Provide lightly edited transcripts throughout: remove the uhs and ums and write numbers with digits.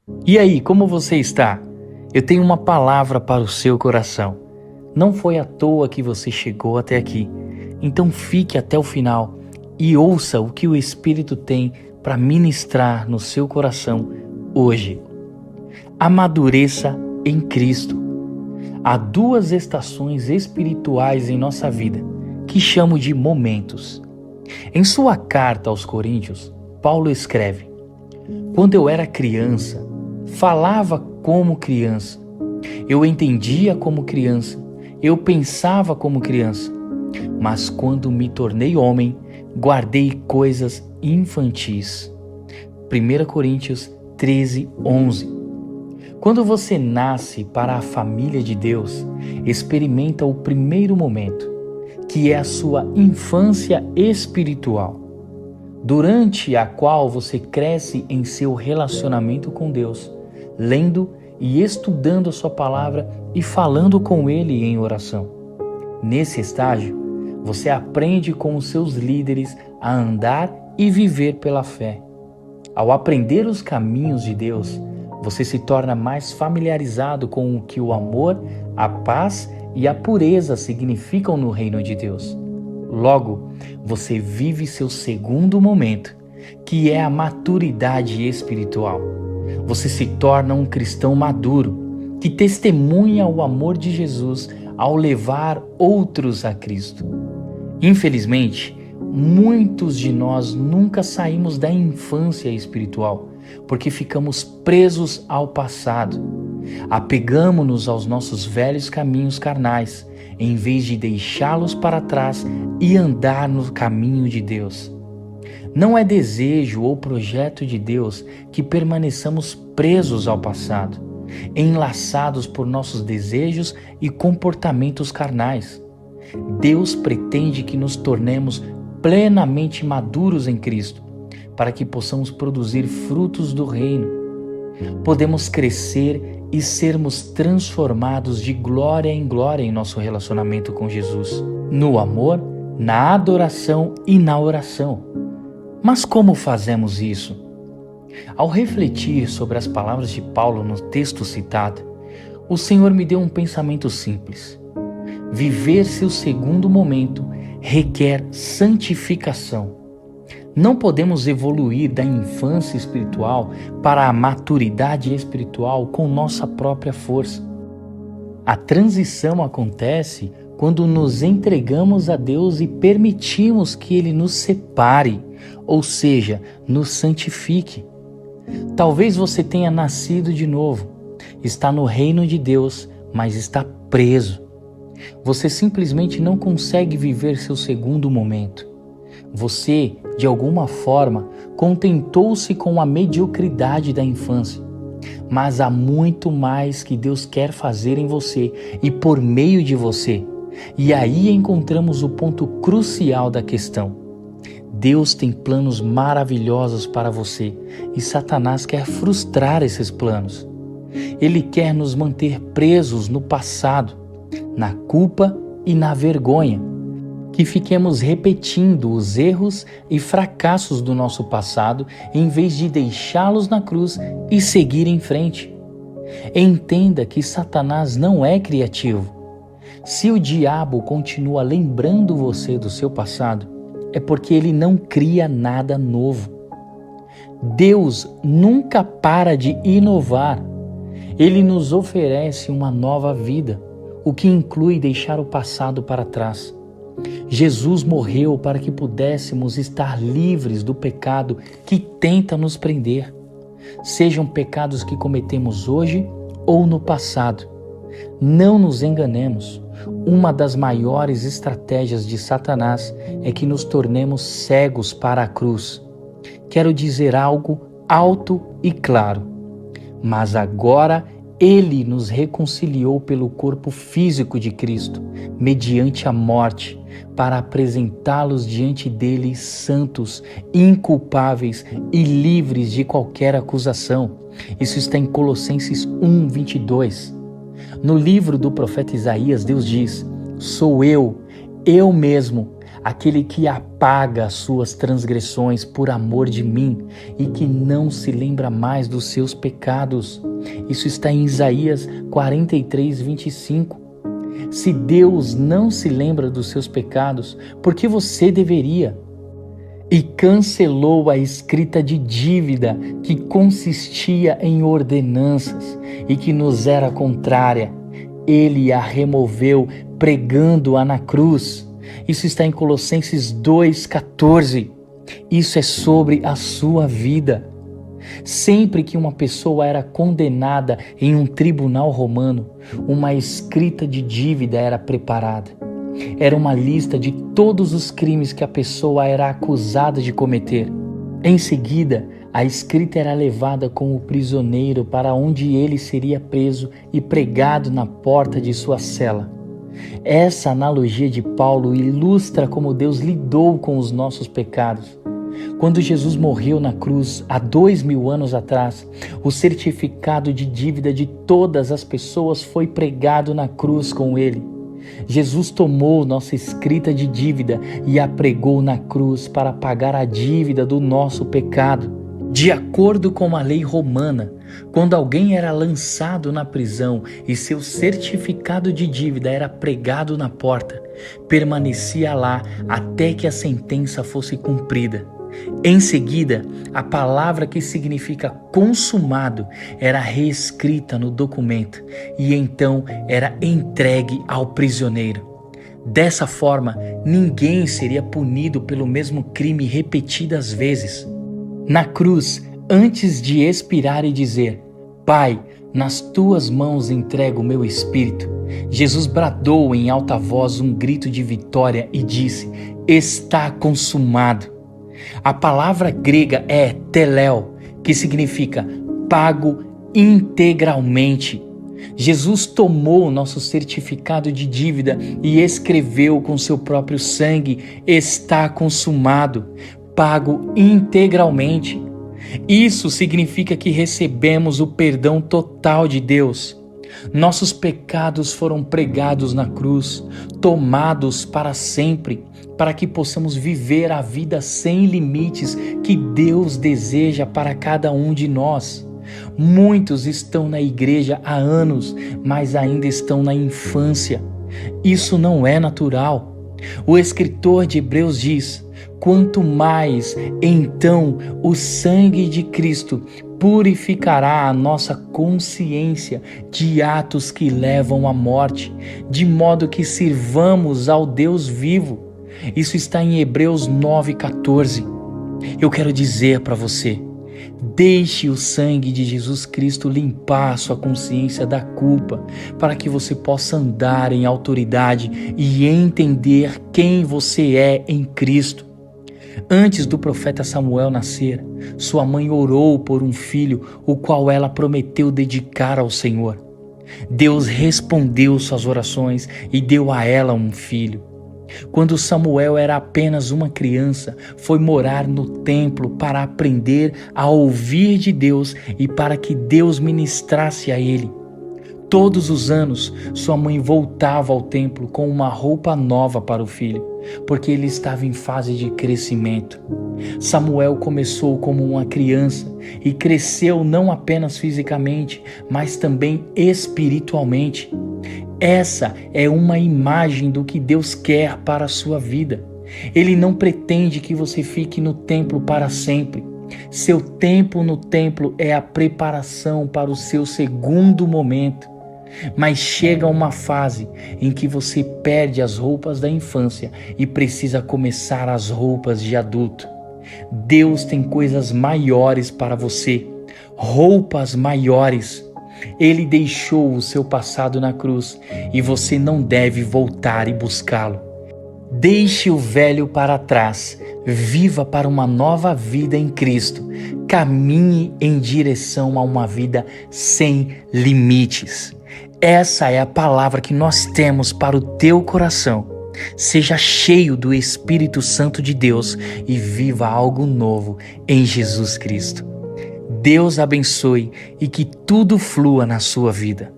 E aí, como você está? Eu tenho uma palavra para o seu coração. Não foi à toa que você chegou até aqui. Então fique até o final e ouça o que o Espírito tem para ministrar no seu coração hoje. Amadureça em Cristo. Há duas estações espirituais em nossa vida que chamo de momentos. Em sua carta aos Coríntios, Paulo escreve: quando eu era criança, falava como criança, eu entendia como criança, eu pensava como criança, mas quando me tornei homem, guardei coisas infantis. 1 Coríntios 13:11. Quando você nasce para a família de Deus, experimenta o primeiro momento, que é a sua infância espiritual, durante a qual você cresce em seu relacionamento com Deus, lendo e estudando a sua palavra e falando com Ele em oração. Nesse estágio, você aprende com os seus líderes a andar e viver pela fé. Ao aprender os caminhos de Deus, você se torna mais familiarizado com o que o amor, a paz e a pureza significam no reino de Deus. Logo, você vive seu segundo momento, que é a maturidade espiritual. Você se torna um cristão maduro, que testemunha o amor de Jesus ao levar outros a Cristo. Infelizmente, muitos de nós nunca saímos da infância espiritual, porque ficamos presos ao passado. Apegamo-nos aos nossos velhos caminhos carnais, em vez de deixá-los para trás e andar no caminho de Deus. Não é desejo ou projeto de Deus que permaneçamos presos ao passado, enlaçados por nossos desejos e comportamentos carnais. Deus pretende que nos tornemos plenamente maduros em Cristo, para que possamos produzir frutos do reino. Podemos crescer e sermos transformados de glória em glória em nosso relacionamento com Jesus, no amor, na adoração e na oração. Mas como fazemos isso? Ao refletir sobre as palavras de Paulo no texto citado, o Senhor me deu um pensamento simples. Viver seu segundo momento requer santificação. Não podemos evoluir da infância espiritual para a maturidade espiritual com nossa própria força. A transição acontece quando nos entregamos a Deus e permitimos que Ele nos separe, ou seja, nos santifique. Talvez você tenha nascido de novo, está no reino de Deus, mas está preso. Você simplesmente não consegue viver seu segundo momento. Você, de alguma forma, contentou-se com a mediocridade da infância. Mas há muito mais que Deus quer fazer em você e por meio de você. E aí encontramos o ponto crucial da questão. Deus tem planos maravilhosos para você e Satanás quer frustrar esses planos. Ele quer nos manter presos no passado, na culpa e na vergonha, que fiquemos repetindo os erros e fracassos do nosso passado em vez de deixá-los na cruz e seguir em frente. Entenda que Satanás não é criativo. Se o diabo continua lembrando você do seu passado, é porque ele não cria nada novo. Deus nunca para de inovar. Ele nos oferece uma nova vida, o que inclui deixar o passado para trás. Jesus morreu para que pudéssemos estar livres do pecado que tenta nos prender, sejam pecados que cometemos hoje ou no passado. Não nos enganemos, uma das maiores estratégias de Satanás é que nos tornemos cegos para a cruz. Quero dizer algo alto e claro, mas agora Ele nos reconciliou pelo corpo físico de Cristo, mediante a morte, para apresentá-los diante dele santos, inculpáveis e livres de qualquer acusação. Isso está em Colossenses 1:22. No livro do profeta Isaías, Deus diz: sou eu mesmo, aquele que apaga as suas transgressões por amor de mim e que não se lembra mais dos seus pecados. Isso está em Isaías 43, 25. Se Deus não se lembra dos seus pecados, por que você deveria? E cancelou a escrita de dívida que consistia em ordenanças e que nos era contrária. Ele a removeu pregando-a na cruz. Isso está em Colossenses 2,14. Isso é sobre a sua vida. Sempre que uma pessoa era condenada em um tribunal romano, uma escrita de dívida era preparada. Era uma lista de todos os crimes que a pessoa era acusada de cometer. Em seguida, a escrita era levada com o prisioneiro para onde ele seria preso e pregado na porta de sua cela. Essa analogia de Paulo ilustra como Deus lidou com os nossos pecados. Quando Jesus morreu na cruz há 2000 anos atrás, o certificado de dívida de todas as pessoas foi pregado na cruz com ele. Jesus tomou nossa escrita de dívida e a pregou na cruz para pagar a dívida do nosso pecado. De acordo com a lei romana, quando alguém era lançado na prisão e seu certificado de dívida era pregado na porta, permanecia lá até que a sentença fosse cumprida. Em seguida, a palavra que significa consumado era reescrita no documento e então era entregue ao prisioneiro. Dessa forma, ninguém seria punido pelo mesmo crime repetidas vezes. Na cruz, antes de expirar e dizer: Pai, nas tuas mãos entrego o meu espírito, Jesus bradou em alta voz um grito de vitória e disse: Está consumado. A palavra grega é teléo, que significa pago integralmente. Jesus tomou o nosso certificado de dívida e escreveu com seu próprio sangue: está consumado, pago integralmente. Isso significa que recebemos o perdão total de Deus. Nossos pecados foram pregados na cruz, tomados para sempre, para que possamos viver a vida sem limites que Deus deseja para cada um de nós. Muitos estão na igreja há anos, mas ainda estão na infância. Isso não é natural. O escritor de Hebreus diz: quanto mais, então, o sangue de Cristo purificará a nossa consciência de atos que levam à morte, de modo que sirvamos ao Deus vivo. Isso está em Hebreus 9,14. Eu quero dizer para você: deixe o sangue de Jesus Cristo limpar a sua consciência da culpa, para que você possa andar em autoridade e entender quem você é em Cristo. Antes do profeta Samuel nascer, sua mãe orou por um filho, o qual ela prometeu dedicar ao Senhor. Deus respondeu suas orações e deu a ela um filho. Quando Samuel era apenas uma criança, foi morar no templo para aprender a ouvir de Deus e para que Deus ministrasse a ele. Todos os anos, sua mãe voltava ao templo com uma roupa nova para o filho, porque ele estava em fase de crescimento. Samuel começou como uma criança e cresceu não apenas fisicamente, mas também espiritualmente. Essa é uma imagem do que Deus quer para a sua vida. Ele não pretende que você fique no templo para sempre. Seu tempo no templo é a preparação para o seu segundo momento. Mas chega uma fase em que você perde as roupas da infância e precisa começar as roupas de adulto. Deus tem coisas maiores para você, roupas maiores. Ele deixou o seu passado na cruz e você não deve voltar e buscá-lo. Deixe o velho para trás, viva para uma nova vida em Cristo, caminhe em direção a uma vida sem limites. Essa é a palavra que nós temos para o teu coração. Seja cheio do Espírito Santo de Deus e viva algo novo em Jesus Cristo. Deus abençoe e que tudo flua na sua vida.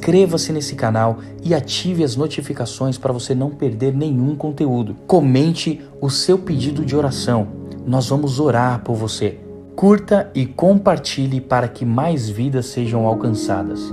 inscreva-se nesse canal e ative as notificações para você não perder nenhum conteúdo. Comente o seu pedido de oração. Nós vamos orar por você. Curta e compartilhe para que mais vidas sejam alcançadas.